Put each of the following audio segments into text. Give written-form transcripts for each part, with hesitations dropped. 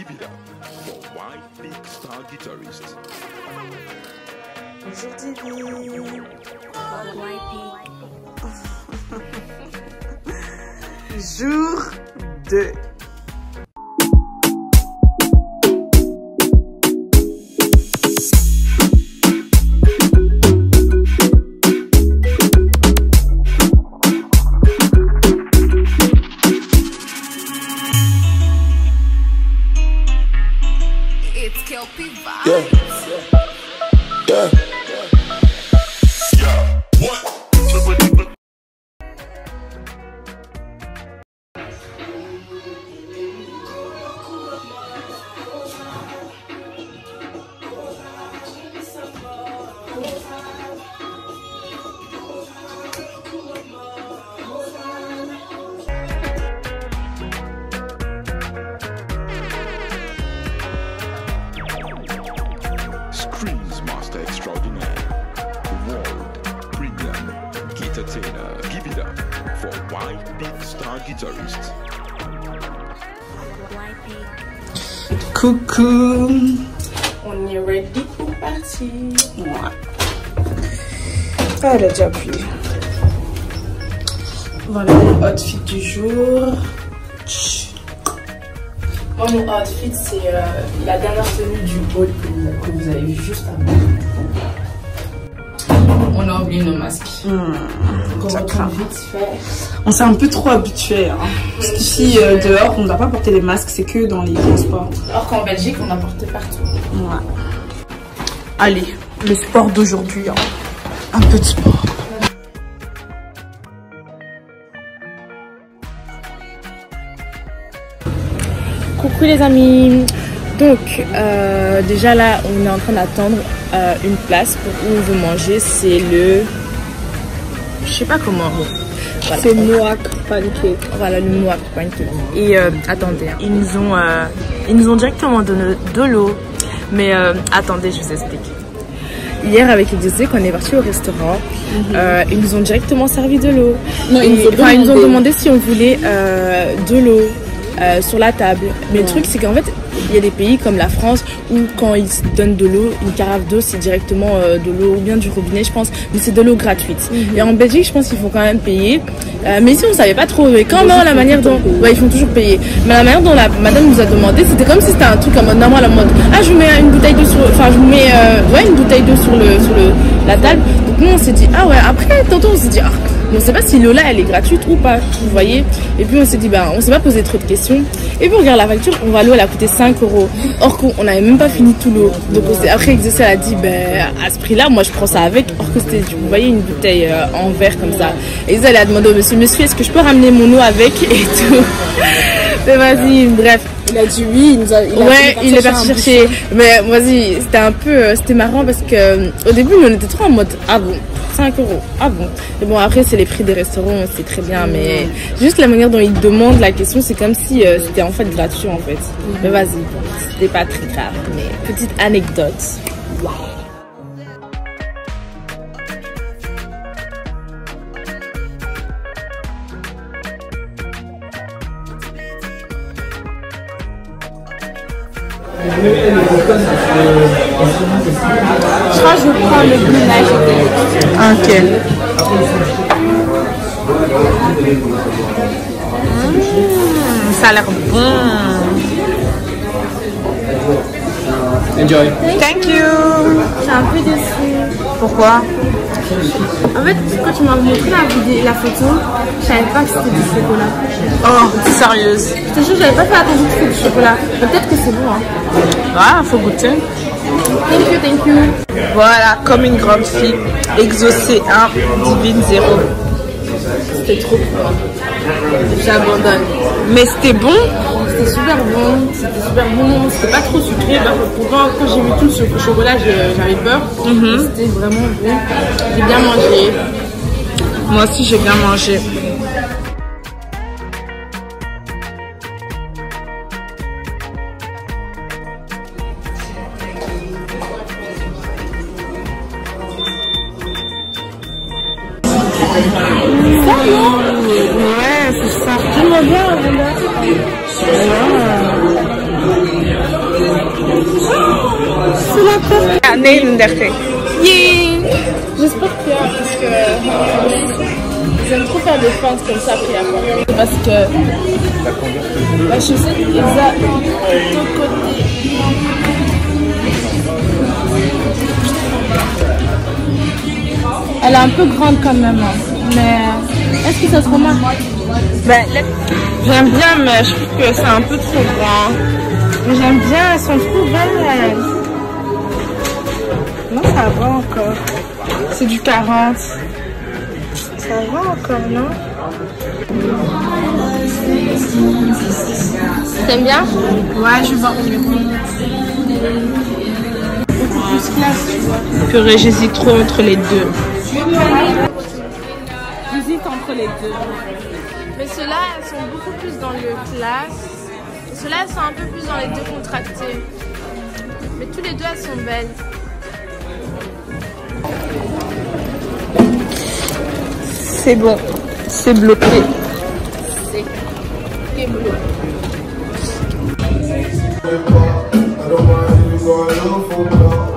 Give it up for White Big Star Guitarist. Bonjour TV. Jour 2. Screams Master Extraordinaire, World Premium Guitar-Tainer. Give it up for White Big Star Guitarist. Coucou. On est ready pour partir. Ouais. Elle a déjà appuyé. Voilà le outfit du jour. Moi, mon outfit, c'est la dernière tenue du haul que vous avez vu juste avant. On a oublié nos masques. On retourne vite fait. On s'est un peu trop habitué. Hein. Parce qu'ici, dehors, on ne doit pas porter les masques, c'est que dans les transports. Alors qu'en Belgique, on a porté partout. Ouais. Allez, le sport d'aujourd'hui. Hein. Un peu de sport. Coucou les amis. Donc déjà là on est en train d'attendre une place pour où on veut manger. C'est le, je sais pas comment, voilà. C'est Moak Pancake. Voilà, le Moak Pancake. Et attendez, hein. Ils nous ont directement donné de l'eau. Mais attendez, je vous explique. Hier avec Exaucé, quand on est parti au restaurant, ils nous ont directement servi de l'eau. Ils nous ont demandé si on voulait de l'eau sur la table. Mais le truc c'est qu'en fait il y a des pays comme la France où quand ils donnent de l'eau, une carafe d'eau c'est directement de l'eau ou bien du robinet je pense, mais c'est de l'eau gratuite. Et en Belgique je pense qu'il faut quand même payer, mais ici on savait pas trop. Et quand même la manière dont, ouais, ils font toujours payer, mais la manière dont la madame nous a demandé, c'était comme si c'était un truc en mode normal, en mode ah je vous mets une bouteille d'eau sur, enfin je vous mets ouais, une bouteille d'eau sur la table. Donc nous on s'est dit ah ouais, après tantôt on s'est dit ah on sait pas si l'eau là elle est gratuite ou pas, vous voyez. Et puis on s'est dit bah on s'est pas posé trop de questions. Et puis on regarde la facture, on voit l'eau elle a coûté 5 €. Or qu'on n'avait même pas fini tout l'eau. Donc après Exaucé a dit ben à ce prix là moi je prends ça avec. Or que c'était, vous voyez, une bouteille en verre comme ça. Et elle a demandé au monsieur est-ce que je peux ramener mon eau avec et tout. Mais vas-y, bref. Il a dit oui, il est parti chercher. Mais vas-y, c'était un peu, c'était marrant parce que au début on était trop en mode ah bon, 5 €, ah bon. Mais bon après c'est les prix des restaurants, c'est très bien, mais juste la manière dont ils demandent la question, c'est comme si c'était en fait gratuit en fait. Mais vas-y, c'était pas très grave. Mais petite anecdote. Wow. Je crois que je prends le blue light. Ok. Ça a l'air bon. Enjoy. Thank you. Je suis un peu déçue. Pourquoi? En fait, quand tu m'as montré la photo, je savais pas que c'était du chocolat. Oh, sérieuse? Je te jure, j'avais pas fait attention que c'était du chocolat. Peut-être que c'est bon. Hein. Ah, faut goûter. Thank you. Voilà, comme une grande fille. Exaucé 1, Divine 0. C'était trop fort. J'abandonne. Mais c'était bon? C'était super bon. C'était pas trop sucré. Pourtant, quand j'ai vu tout le chocolat, j'avais peur. C'était vraiment bon. J'ai bien mangé. Moi aussi, j'ai bien mangé. Ouais, c'est ça. Tellement bien, Nail Nderte. J'espère qu'il y a, parce que j'aime trop faire des feintes comme ça après avoir. Parce que la chaussette, elle a de côté. Elle est un peu grande quand même, hein. Mais est-ce que ça se remarque? Ben, j'aime bien, mais je trouve que c'est un peu trop grand. Mais j'aime bien, elles sont trop belles. Non, ça va encore. C'est du 40. Ça va encore, non? T'aimes bien? Ouais, je vois. Beaucoup plus classe, tu vois. Purée, j'hésite trop entre les deux. J'hésite entre les deux. Mais ceux-là, elles sont beaucoup plus dans le classe. Ceux-là, elles sont un peu plus dans les deux contractés. Mais tous les deux, elles sont belles. C'est bon. C'est bloqué. C'est bloqué.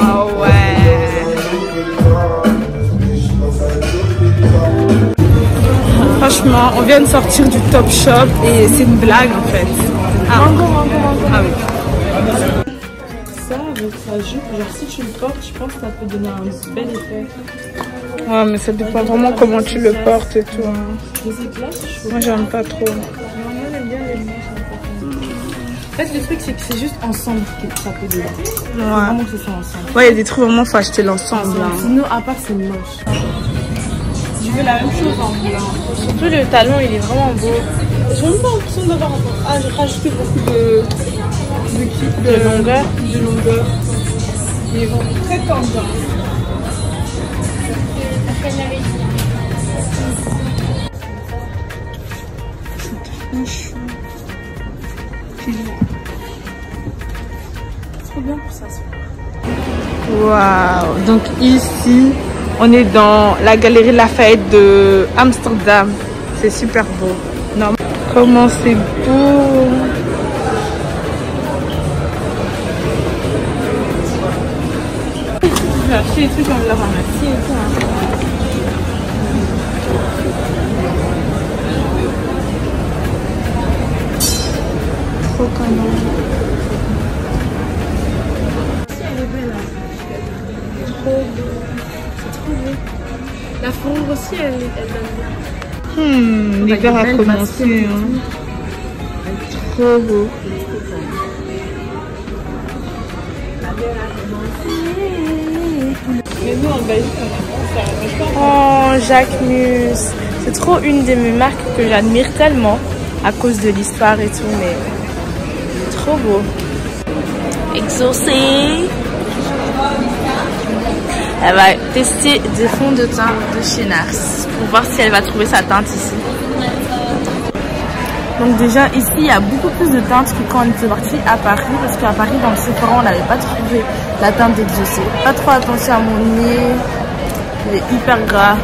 Oh ouais. Franchement, on vient de sortir du Top Shop et c'est une blague en fait. Ah, mango. Ah oui. Ça avec sa jupe, genre si tu le portes, je pense que ça peut donner un bel effet. Ouais, mais ça dépend vraiment comment tu le portes et tout. Moi j'aime pas trop. En fait, le truc, c'est que c'est juste ensemble que ça peut donner. Ouais. Vraiment que ce soit ensemble. Ouais, il y a des trucs vraiment, faut acheter l'ensemble. Sinon, à part, c'est moche. Je veux la même chose en blanc. Surtout le talon, il est vraiment beau. J'ai même pas l'impression d'avoir. Ah, j'ai rajouté beaucoup de longueur. De longueur. Il est vraiment très tendance. Trop bien pour ça. Waouh! Donc ici, on est dans la galerie Lafayette de Amsterdam. C'est super beau. Non. Comment c'est beau! Je vais acheter des trucs comme la pharmacie et tout. Trop canon. Elle est belle là. Trop beau. C'est trop beau. La fourrure aussi, elle donne bien. L'hiver a commencé. Hein. Trop beau. Mais nous en Belgique, oh, Jacquemus. C'est trop une de mes marques que j'admire tellement à cause de l'histoire et tout, mais trop beau. Exaucé. Elle va tester des fonds de teint de chez Nars pour voir si elle va trouver sa teinte ici. Donc déjà ici il y a beaucoup plus de teintes que quand on était parti à Paris, parce qu'à Paris dans le Sephora on n'avait pas trouvé la teinte d'Exaucé. Pas trop attention à mon nez, il est hyper gras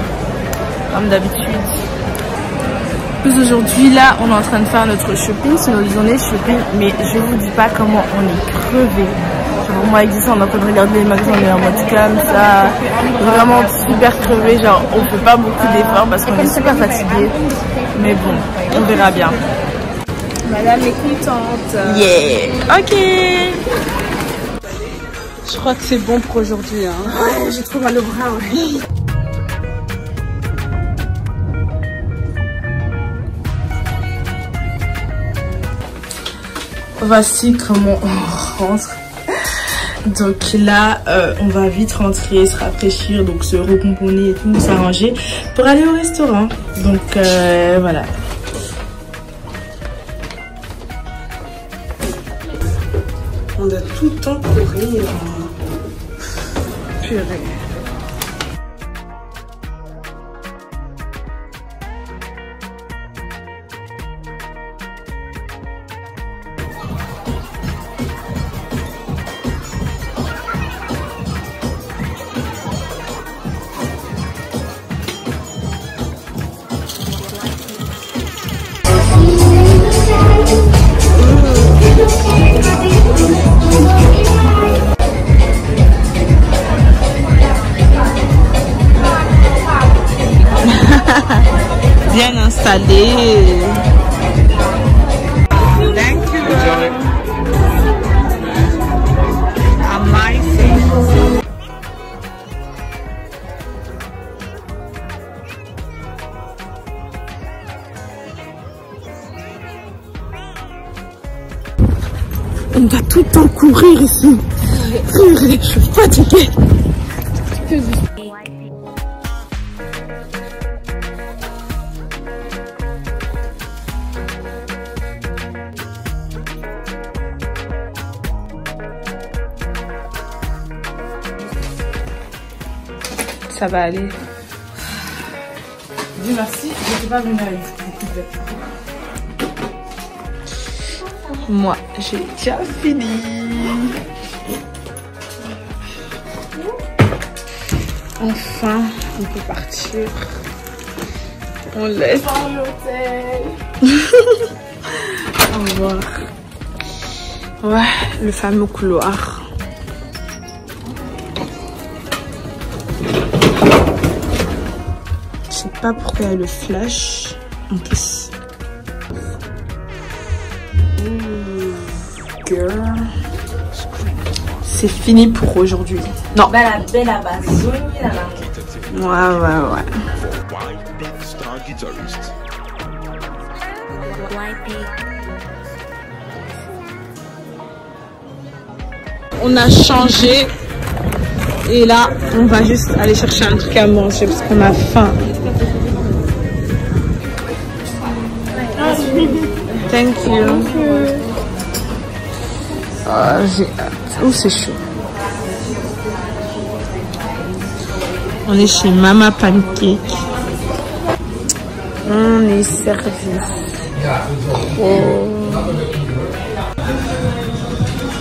comme d'habitude. Plus aujourd'hui là on est en train de faire notre shopping, c'est notre journée shopping, mais je vous dis pas comment on est crevé. Genre moi avec ça on est en train de regarder les magasins, on est en mode comme ça, vraiment super crevé, genre on fait pas beaucoup d'efforts parce qu'on est super fatigué, mais bon on verra bien. Madame est contente. Yeah. Ok. Je crois que c'est bon pour aujourd'hui. Hein. Ouais, j'ai trop mal au bras. Ouais. Voici comment on rentre. Donc là, on va vite rentrer, se rafraîchir, donc se recomposer et tout, s'arranger pour aller au restaurant. Donc voilà. On a tout le temps courir. Purée. On doit tout le temps courir ici. Je suis fatiguée. Ça va aller. Dis merci, je ne sais pas venir avec beaucoup de vêtements. Moi, j'ai déjà fini. Enfin, on peut partir. On laisse l'hôtel. Au revoir. Ouais, le fameux couloir. Je sais pas pourquoi il y a le flash en plus. Girl. C'est fini pour aujourd'hui. Non. Ouais. White Peak Star Guitarist. On a changé. Et là, on va juste aller chercher un truc à manger parce qu'on a faim. Thank you. J'ai hâte. Oh, c'est chaud. On est chez Mama Pancake. On est servi. Oh.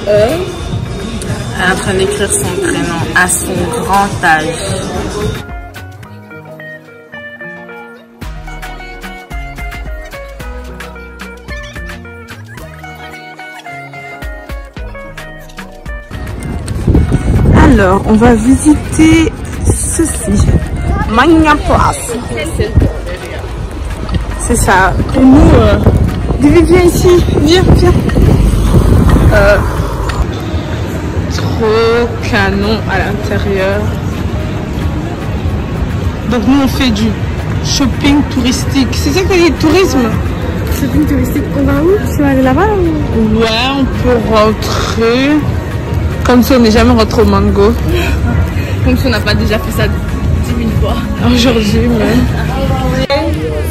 Elle est en train d'écrire son prénom à son grand âge. Alors, on va visiter ceci. Magna Place. C'est ça. Pour nous, viens ici. Viens. Trop canon à l'intérieur. Donc nous on fait du shopping touristique. C'est ça que tu dis, tourisme? Shopping touristique, on va où? Tu vas aller là-bas ou... Ouais, on peut rentrer. Comme si on n'est jamais rentré au Mango. Comme si on n'a pas déjà fait ça 10 000 fois. Aujourd'hui même.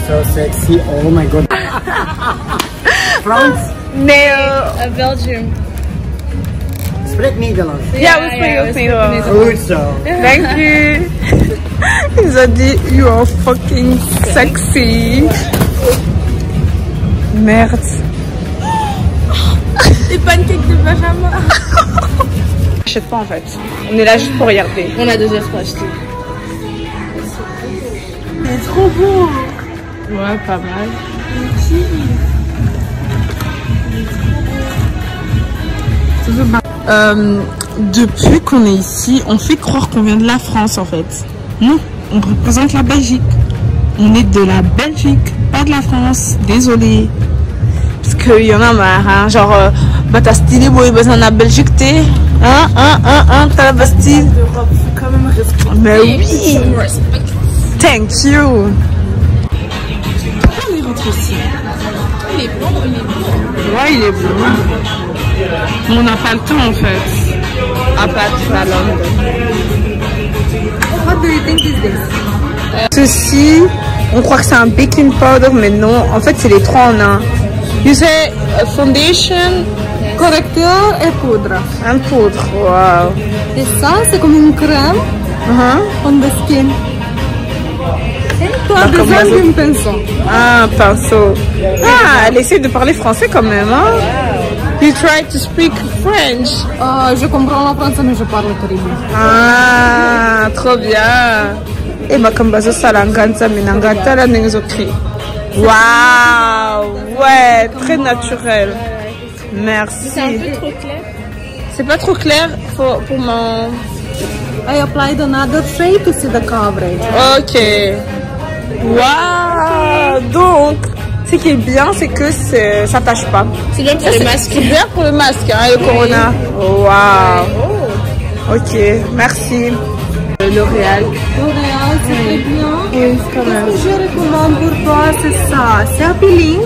So sexy, oh my god. France? No, Belgium. Split Nederland. Yeah, we'll speak. Goed zo. Thank you. Ils ont dit, you are fucking sexy. Merde. Des pancakes de Benjamin. J'achète pas en fait. On est là juste pour regarder. On a 2 heures pour acheter. C'est trop beau. Ouais, pas mal. Depuis qu'on est ici, on fait croire qu'on vient de la France en fait. Non, on représente la Belgique. On est de la Belgique, pas de la France. Désolé. Parce qu'il y en a marre, hein. Genre, bah t'as stylé, boy, bah dans la Belgique, t'es. T'as la Bastille. Mais oui. Thank you. On est rentré ici. Il est blond, il est blond. Ouais, il est blond. Mais on n'a pas le temps en fait. À part à Londres. What do you think is this? Ceci, on croit que c'est un baking powder, mais non. En fait, c'est les 3 en 1. You say foundation, correcteur et poudre. Un poudre, wow. Et ça, c'est comme une crème on the skin. Tu as besoin d'un pinceau. Ah, un pinceau. Ah, elle essaie de parler français quand même, hein? You try to speak French. Je comprends le français, mais je parle terrible. Ah, trop bien. Et ma kambazo salanganza minangata la nengzokri. Waouh, ouais, très naturel. Merci. C'est un peu trop clair. C'est pas trop clair pour mon... I applied another shade to see the coverage. Ok. Waouh. Donc, ce qui est bien, c'est que ça tâche pas. C'est bien pour les masques. C'est bien pour le masque, hein, le Corona. Waouh. Ok, merci. L'Oréal. L'Oréal, c'est très bien. Oui, quand même. Ce que je recommande pour toi, c'est ça. C'est appealing.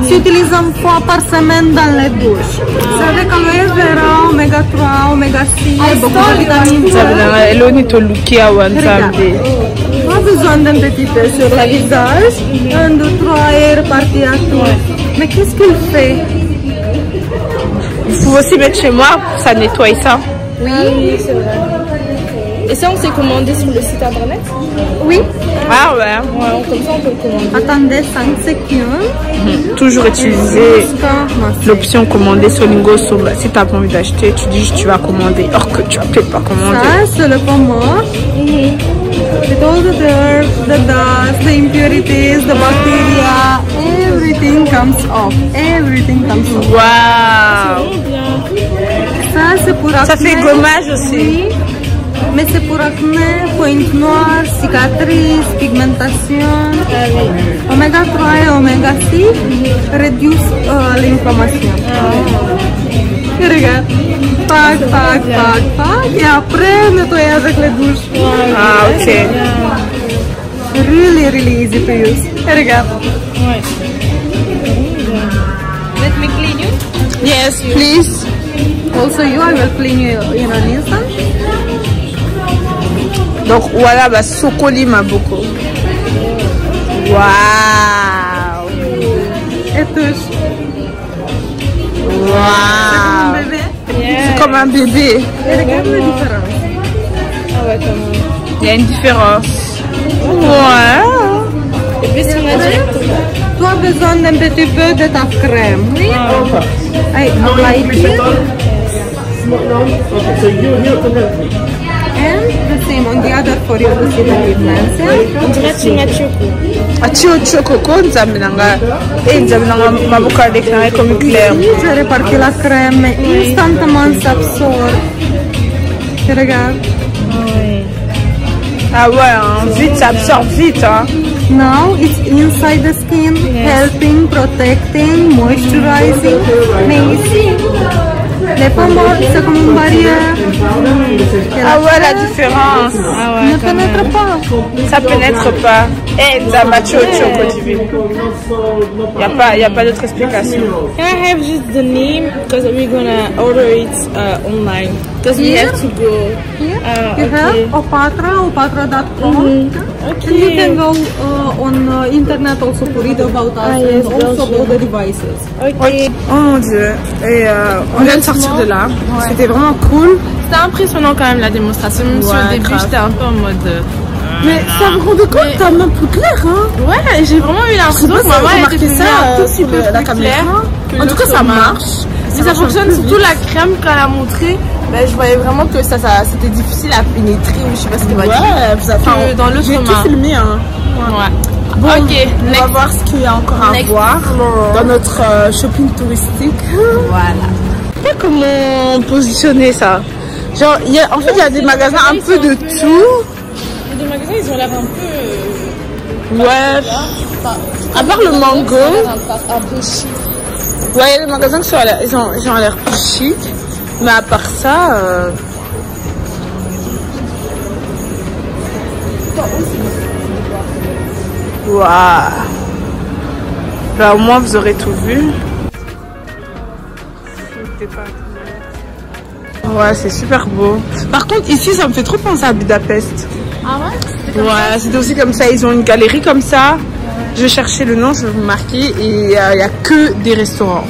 s'utilise une fois par semaine dans les douches. C'est avec aloe vera, oméga 3, oméga 6, beaucoup de vitamines C. Regarde. On a besoin d'un petit peu sur le visage. 1, 2, 3 et reparti à tout. Mais qu'est-ce qu'il fait? Vous pouvez aussi mettre chez moi, ça nettoie ça. Oui, c'est vrai. Et ça, on s'est commandé sur le site internet? Oui. Ah ouais. Comme ça, on peut le commander. Attendez 5 secondes. Toujours utiliser l'option commander sur Lingo. Si tu n'as pas envie d'acheter, tu dis tu vas commander. Or que tu vas peut-être pas commander. Ça, c'est le pommeau. With all the dirt, the dust, the impurities, the bacteria, everything comes off. Everything comes off. Waouh. Ça, c'est pour acné. Ça fait gommage aussi. Oui. Mais c'est pour acné, pointe noire, cicatrices, pigmentation. Oméga 3 et oméga 6 réduisent l'inflammation. Et regarde, pack, et après nettoyer avec les douches. Ah, ok. Really, really easy to use. Et regarde. Let me clean you. Yes, please. Also you, I will clean you in an instant. Donc voilà, bah, Sokoli Maboko. Waouh. Et touche. Waouh. Bébé. C'est comme un bébé. Et regarde la différence. Ah ouais, quand même. Il y a une différence. Ouais. Et puis, si on a dit... Tu as besoin d'un petit peu de ta crème. Oui. I apply it here. And the same on the other for you to see the difference. On dirait Chingachoko. Atio Chokoko, Nzambinanga, et Nzambinanga Maboko avec la comme éclair. Oui, j'ai réparti la crème, mais instantanément s'absorbe. Tu regardes. Ah ouais, hein, vite, ça absorbe vite. Hein. Now it's inside the skin, helping, protecting, moisturizing. Mais ici, les pommes, c'est comme une barrière. Ah ouais, la différence. Ah ouais, Ne pénètre pas. ça pénètre pas. Et Nzambacho Choko TV. Il n'y a pas d'autre explication. Can I have just the name? Because we're gonna order it online. Because we have to go. You have opatra.com. Okay. And you can go on internet also to read about us and also about the devices. Okay. Oh mon dieu. Et on vient de sortir de là. C'était vraiment cool. C'était impressionnant quand même la démonstration. Même si au début j'étais un peu en mode. Mais ça me rendait compte, t'as même plus clair, hein. Ouais, j'ai vraiment eu l'impression que maman était devenue un tout petit peu la plus caméra. claire. En tout cas, ça marche. Mais ça fonctionne, surtout la crème quand elle a montré. Ben, je voyais vraiment que c'était difficile à pénétrer, ou je sais pas ce qu'elle m'a dit. Ouais, dans l'autre j'ai tout main. filmé, hein. Ouais. Bon, ok, on va voir ce qu'il y a encore à voir dans notre shopping touristique. Voilà. Je sais pas comment positionner ça. Genre, en fait, il y a des magasins un peu de tout. Les magasins, ils ont l'air un peu. Ouais. À part le mango. Un peu chic. Ouais, il y a des magasins qui ils ont l'air plus chic. Mais à part ça. Waouh. Là, au moins, vous aurez tout vu. Ouais, c'est super beau. Par contre, ici, ça me fait trop penser à Budapest. Ah ouais? Ouais, c'est aussi comme ça. Ils ont une galerie comme ça. Je vais chercher le nom, je vais vous marquer. Et il n'y a que des restaurants.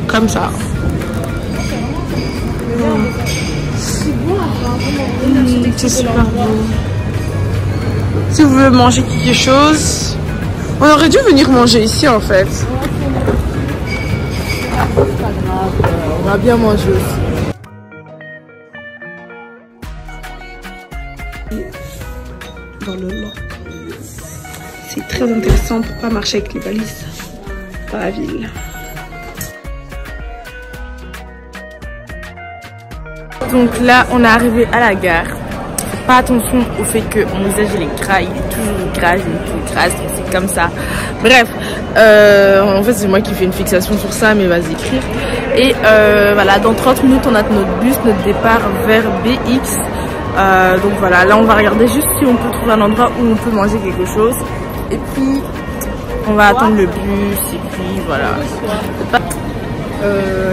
Comme ça. C'est super beau. Si vous voulez manger quelque chose, on aurait dû venir manger ici en fait. On va bien manger aussi. Dans le lot. C'est très intéressant pour pas marcher avec les balises dans la ville. Donc là, on est arrivé à la gare. Faites pas attention au fait que mon visage il est gras, il est toujours gras, il est tout gras, c'est comme ça. Bref, en fait c'est moi qui fais une fixation sur ça, mais vas-y écrire. Et voilà, dans 30 minutes on a notre bus, notre départ vers BX. Donc voilà, là on va regarder juste si on peut trouver un endroit où on peut manger quelque chose. Et puis On va attendre le bus et puis voilà.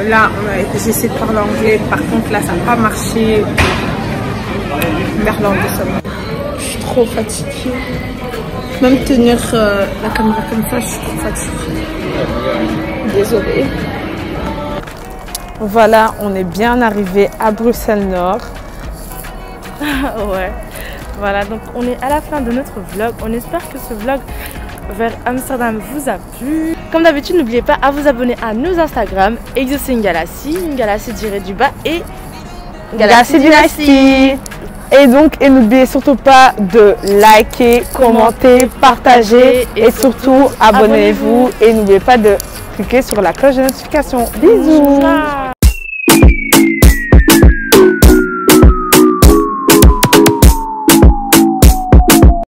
Là, j'ai essayé de parler anglais. Par contre, là, ça n'a pas marché. Merland de sommeil. Je suis trop fatiguée. Même tenir la caméra comme ça, je suis trop fatiguée. Désolée. Voilà, on est bien arrivé à Bruxelles Nord. Ouais. Voilà, donc on est à la fin de notre vlog. On espère que ce vlog vers Amsterdam vous a plu. Comme d'habitude, n'oubliez pas à vous abonner à nos Instagram, Exaucé Ngalassi, Ngalassi-du-bas et Ngalassi Dynasty. Et donc, n'oubliez surtout pas de liker, commenter, partager et surtout abonnez-vous. Et n'oubliez pas de cliquer sur la cloche de notification. Bisous.